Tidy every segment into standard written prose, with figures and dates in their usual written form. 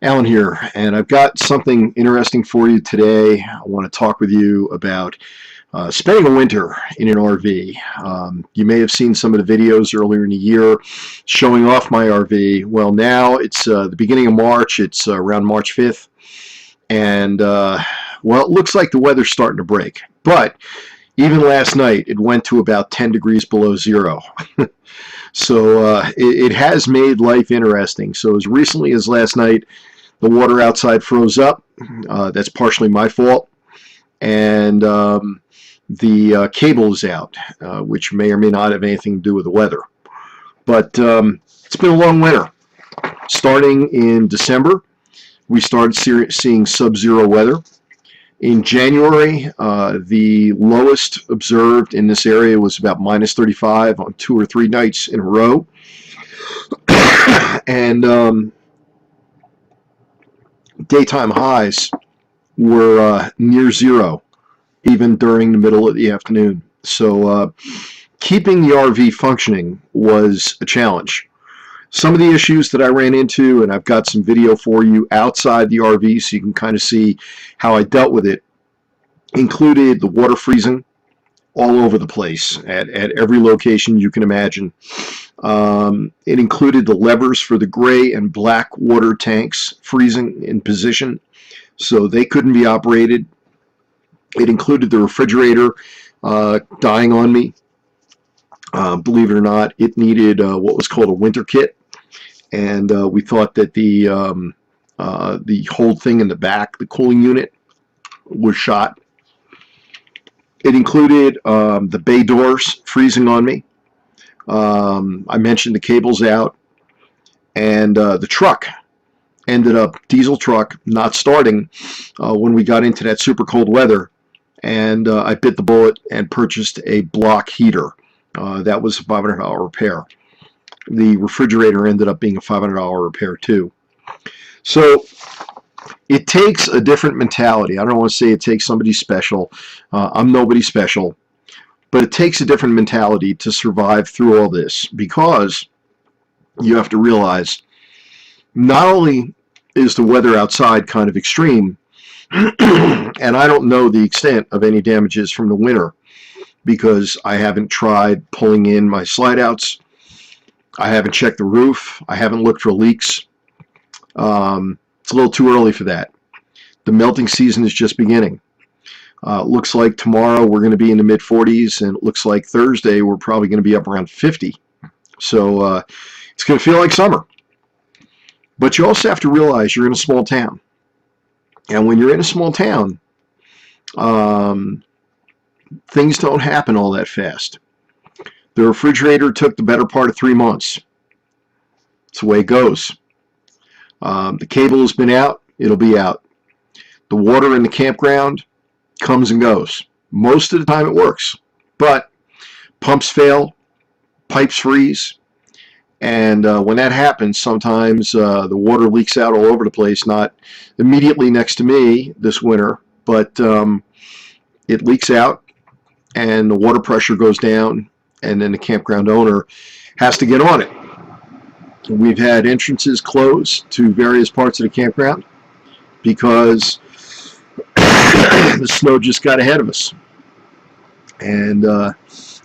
Alan here, and I've got something interesting for you today. I want to talk with you about spending a winter in an RV. You may have seen some of the videos earlier in the year showing off my RV. Well, now it's the beginning of March. It's around March 5th, and well, it looks like the weather's starting to break. But even last night, it went to about 10 degrees below zero. So it has made life interesting. So as recently as last night, the water outside froze up. That's partially my fault. And the cable is out, which may or may not have anything to do with the weather. But it's been a long winter. Starting in December, we started seeing sub-zero weather. In January, the lowest observed in this area was about minus 35 on 2 or 3 nights in a row. And daytime highs were near zero, even during the middle of the afternoon. So keeping the RV functioning was a challenge. Some of the issues that I ran into, and I've got some video for you outside the RV so you can kind of see how I dealt with it, included the water freezing all over the place at every location you can imagine. It included the levers for the gray and black water tanks freezing in position, so they couldn't be operated. It included the refrigerator dying on me. Believe it or not, it needed what was called a winter kit, and we thought that the whole thing in the back, the cooling unit, was shot. It included the bay doors freezing on me. I mentioned the cables out, and the truck ended up, diesel truck, not starting when we got into that super cold weather, and I bit the bullet and purchased a block heater. That was a $500 repair. The refrigerator ended up being a $500 repair too. So it takes a different mentality. I don't want to say it takes somebody special. I'm nobody special. But it takes a different mentality to survive through all this, because you have to realize not only is the weather outside kind of extreme, and I don't know the extent of any damages from the winter because I haven't tried pulling in my slide outs. I haven't checked the roof. I haven't looked for leaks. It's a little too early for that. The melting season is just beginning. Looks like tomorrow we're going to be in the mid-40s, and it looks like Thursday we're probably going to be up around 50. So it's going to feel like summer. But you also have to realize you're in a small town. And when you're in a small town, things don't happen all that fast. The refrigerator took the better part of 3 months. It's the way it goes. The cable has been out. It'll be out. The water in the campground comes and goes. Most of the time it works, but pumps fail, pipes freeze, and when that happens, sometimes the water leaks out all over the place, not immediately next to me this winter, but it leaks out and the water pressure goes down, and then the campground owner has to get on it. We've had entrances closed to various parts of the campground because the snow just got ahead of us. And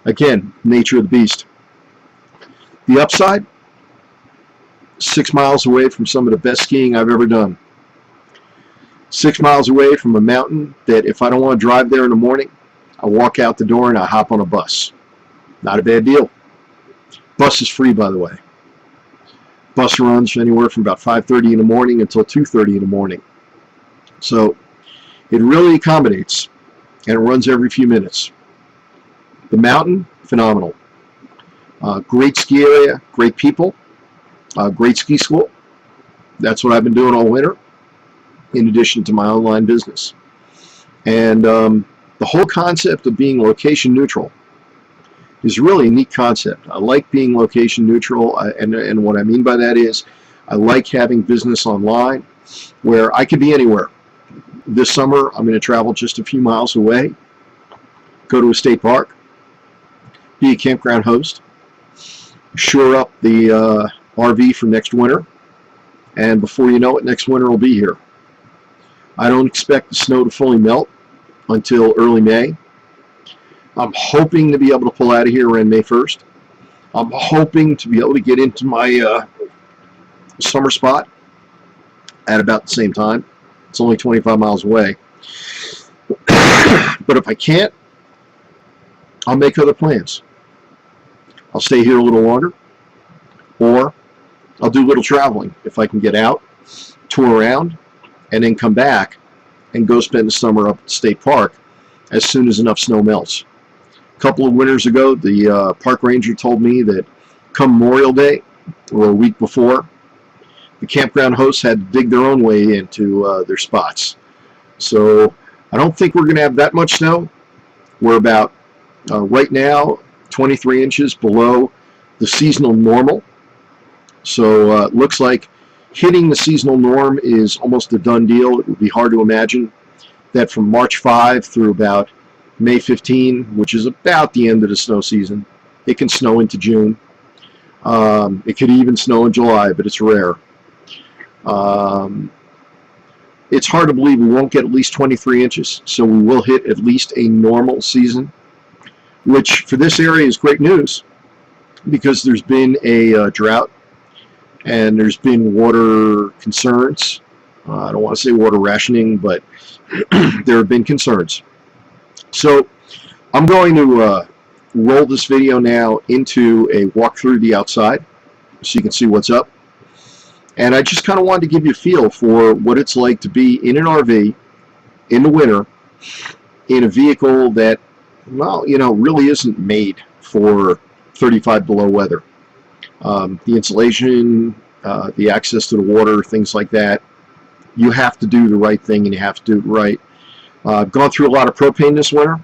again, nature of the beast. The upside, 6 miles away from some of the best skiing I've ever done. 6 miles away from a mountain that if I don't want to drive there in the morning, I walk out the door and I hop on a bus. Not a bad deal. Bus is free, by the way. Bus runs anywhere from about 5:30 in the morning until 2:30 in the morning. So it really accommodates, and it runs every few minutes. The mountain, phenomenal. Great ski area, great people, great ski school. That's what I've been doing all winter, in addition to my online business. And the whole concept of being location neutral is really a neat concept. I like being location neutral, and what I mean by that is I like having business online where I could be anywhere. This summer, I'm going to travel just a few miles away, go to a state park, be a campground host, shore up the RV for next winter, and before you know it, next winter will be here. I don't expect the snow to fully melt until early May. I'm hoping to be able to pull out of here around May 1st. I'm hoping to be able to get into my summer spot at about the same time. It's only 25 miles away. But if I can't, I'll make other plans. I'll stay here a little longer, or I'll do a little traveling if I can get out, tour around, and then come back and go spend the summer up at the state park as soon as enough snow melts. A couple of winters ago, the park ranger told me that come Memorial Day, or a week before, the campground hosts had to dig their own way into their spots. So I don't think we're going to have that much snow. We're about, right now, 23 inches below the seasonal normal. So it looks like hitting the seasonal norm is almost a done deal. It would be hard to imagine that from March 5 through about May 15, which is about the end of the snow season, it can snow into June. It could even snow in July, but it's rare. It's hard to believe we won't get at least 23 inches, so we will hit at least a normal season, which for this area is great news because there's been a drought and there's been water concerns. I don't want to say water rationing, but there have been concerns. So I'm going to roll this video now into a walk through the outside so you can see what's up. And I just kind of wanted to give you a feel for what it's like to be in an RV in the winter in a vehicle that, well, you know, really isn't made for 35 below weather. The insulation, the access to the water, things like that, you have to do the right thing and you have to do it right. I've gone through a lot of propane this winter,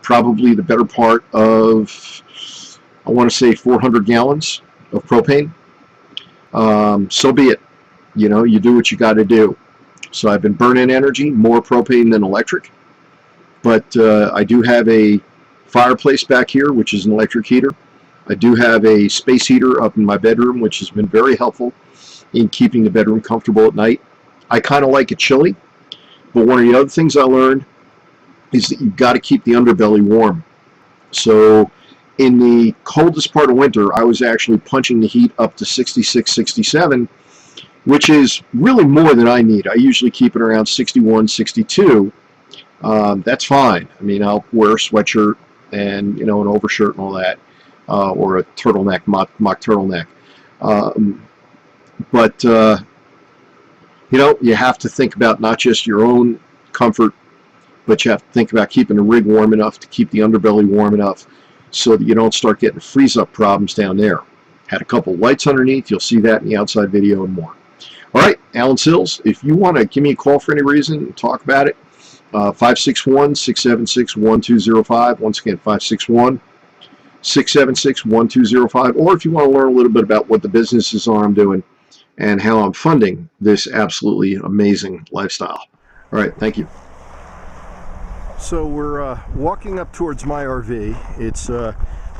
probably the better part of, I want to say 400 gallons of propane. So be it. You know, you do what you got to do. So I've been burning energy, more propane than electric. But I do have a fireplace back here, which is an electric heater. I do have a space heater up in my bedroom, which has been very helpful in keeping the bedroom comfortable at night. I kind of like it chilly, but one of the other things I learned is that you've got to keep the underbelly warm. So in the coldest part of winter, I was actually punching the heat up to 66, 67, which is really more than I need. I usually keep it around 61, 62. That's fine. I mean, I'll wear a sweatshirt and, you know, an overshirt and all that, or a turtleneck, mock turtleneck. But you know, you have to think about not just your own comfort, but you have to think about keeping the rig warm enough to keep the underbelly warm enough so that you don't start getting freeze-up problems down there. Had a couple lights underneath. You'll see that in the outside video and more. All right, Alan Sills, if you want to give me a call for any reason, talk about it, 561-676-1205. Once again, 561-676-1205. Or if you want to learn a little bit about what the businesses are I'm doing and how I'm funding this absolutely amazing lifestyle. All right, thank you. So we're walking up towards my RV. It's the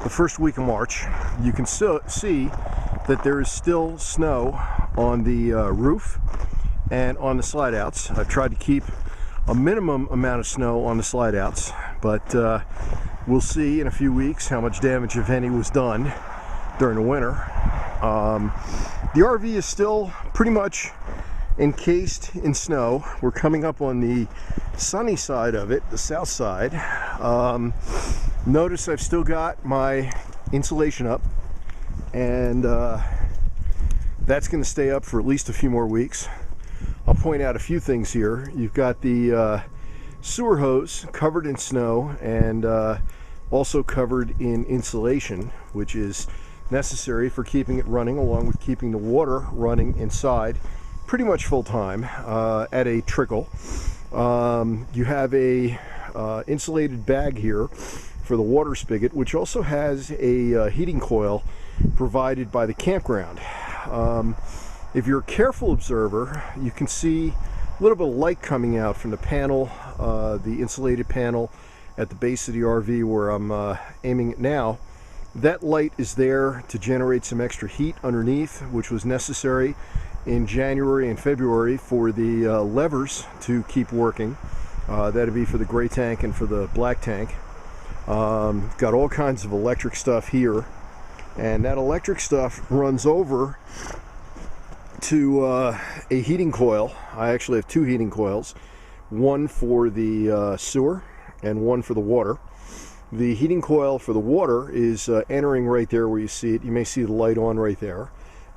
first week of March. You can still see that there is still snow on the roof and on the slide outs. I've tried to keep a minimum amount of snow on the slide outs, but we'll see in a few weeks how much damage, if any, was done during the winter. The RV is still pretty much encased in snow. We're coming up on the sunny side of it, the south side. Notice I've still got my insulation up, and that's going to stay up for at least a few more weeks. I'll point out a few things here. You've got the sewer hose covered in snow and also covered in insulation, which is necessary for keeping it running, along with keeping the water running inside pretty much full time at a trickle. You have a insulated bag here for the water spigot, which also has a heating coil provided by the campground. If you're a careful observer, you can see a little bit of light coming out from the panel, the insulated panel at the base of the RV where I'm aiming it now. That light is there to generate some extra heat underneath, which was necessary in January and February for the levers to keep working. That'd be for the gray tank and for the black tank. Got all kinds of electric stuff here, and that electric stuff runs over to a heating coil. I actually have two heating coils, one for the sewer and one for the water. The heating coil for the water is entering right there where you see it. You may see the light on right there,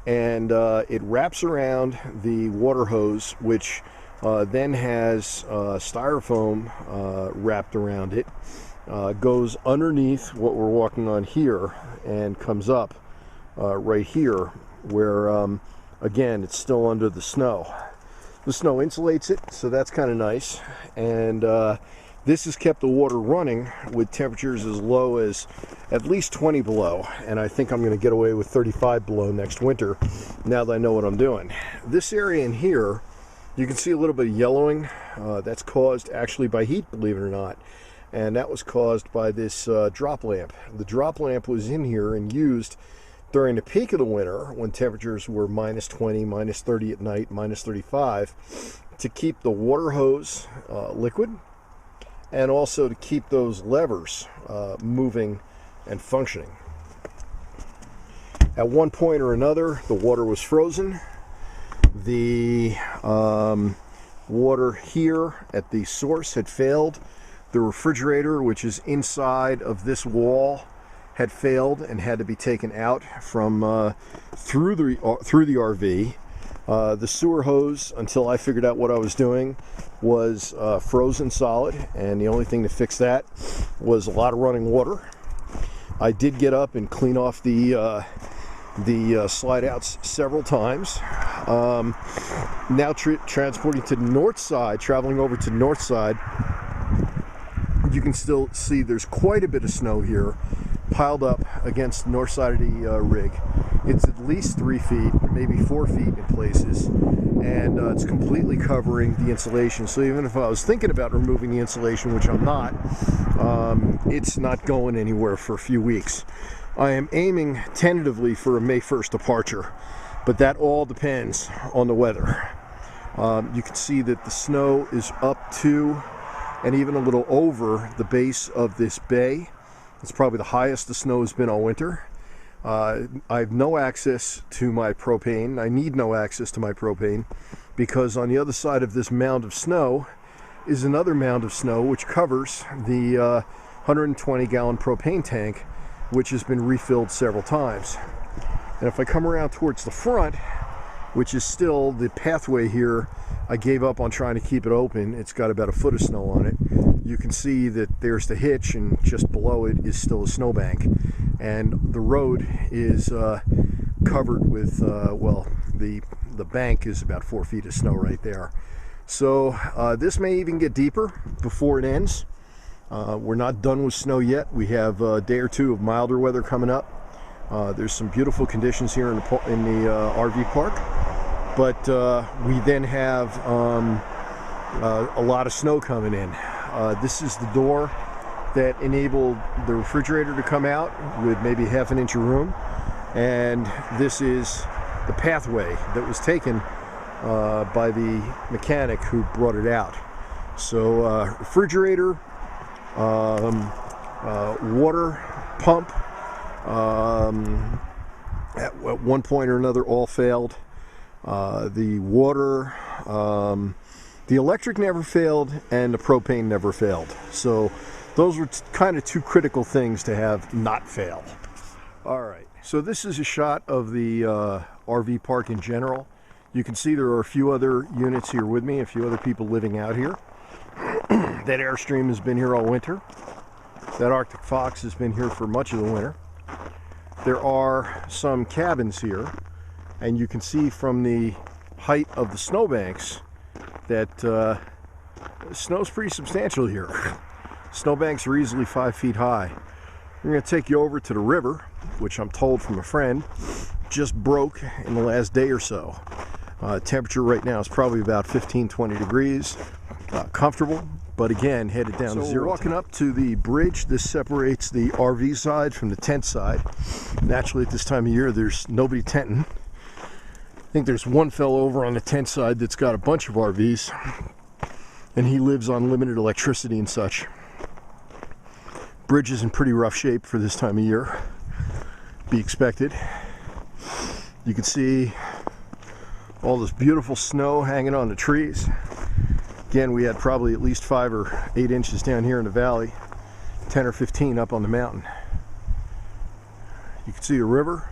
and it wraps around the water hose, which then has styrofoam wrapped around it, goes underneath what we're walking on here and comes up right here where again it's still under the snow. The snow insulates it, so that's kind of nice, and this has kept the water running with temperatures as low as at least 20 below, and I think I'm going to get away with 35 below next winter now that I know what I'm doing. This area in here, you can see a little bit of yellowing. That's caused actually by heat, believe it or not, and that was caused by this drop lamp. The drop lamp was in here and used during the peak of the winter when temperatures were minus 20, minus 30 at night, minus 35, to keep the water hose liquid, and also to keep those levers moving and functioning. At one point or another, the water was frozen. The water here at the source had failed. The refrigerator, which is inside of this wall, had failed and had to be taken out from through the RV. The sewer hose, until I figured out what I was doing, was frozen solid, and the only thing to fix that was a lot of running water. I did get up and clean off the slide outs several times. Now transporting to the north side, traveling over to the north side, you can still see there's quite a bit of snow here piled up against the north side of the rig. It's at least 3 feet, maybe 4 feet in places, and it's completely covering the insulation. So even if I was thinking about removing the insulation, which I'm not, it's not going anywhere for a few weeks. I am aiming tentatively for a May 1st departure, but that all depends on the weather. You can see that the snow is up to and even a little over the base of this bay. It's probably the highest the snow has been all winter. I have no access to my propane. I need no access to my propane because on the other side of this mound of snow is another mound of snow which covers the 120-gallon propane tank, which has been refilled several times. And if I come around towards the front, which is still the pathway here, I gave up on trying to keep it open. It's got about a foot of snow on it. You can see that there's the hitch, and just below it is still a snowbank. And the road is covered with, well, the bank is about 4 feet of snow right there. So this may even get deeper before it ends. We're not done with snow yet. We have a day or two of milder weather coming up. There's some beautiful conditions here in the RV park, but we then have a lot of snow coming in. This is the door that enabled the refrigerator to come out with maybe half an inch of room, and this is the pathway that was taken by the mechanic who brought it out. So refrigerator, water pump, at one point or another all failed. The water, the electric never failed, and the propane never failed. So those were kind of two critical things to have not fail. All right, so this is a shot of the RV park in general. You can see there are a few other units here with me, a few other people living out here. That Airstream has been here all winter. That Arctic Fox has been here for much of the winter. There are some cabins here, and you can see from the height of the snowbanks that snow's pretty substantial here. Snowbanks are easily 5 feet high. We're going to take you over to the river, which I'm told from a friend just broke in the last day or so. Temperature right now is probably about 15-20 degrees. Comfortable, but again headed down to zero. We're walking up to the bridge. This separates the RV side from the tent side. Naturally, at this time of year, there's nobody tenting. think there's one fellow over on the tent side that's got a bunch of RVs, and he lives on limited electricity and such. Bridge is in pretty rough shape for this time of year. Be expected. You can see all this beautiful snow hanging on the trees. Again, we had probably at least 5 or 8 inches down here in the valley, 10 or 15 up on the mountain. You can see the river.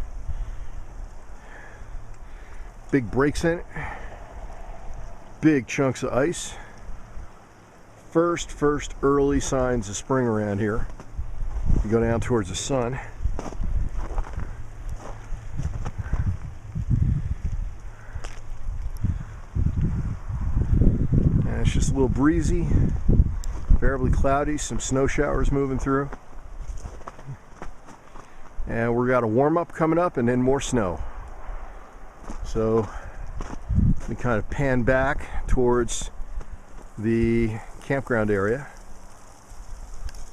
Big breaks in it. Big chunks of ice. First early signs of spring around here. You go down towards the sun. And it's just a little breezy, variably cloudy, some snow showers moving through. And we've got a warm-up coming up and then more snow. So we kind of pan back towards the campground area.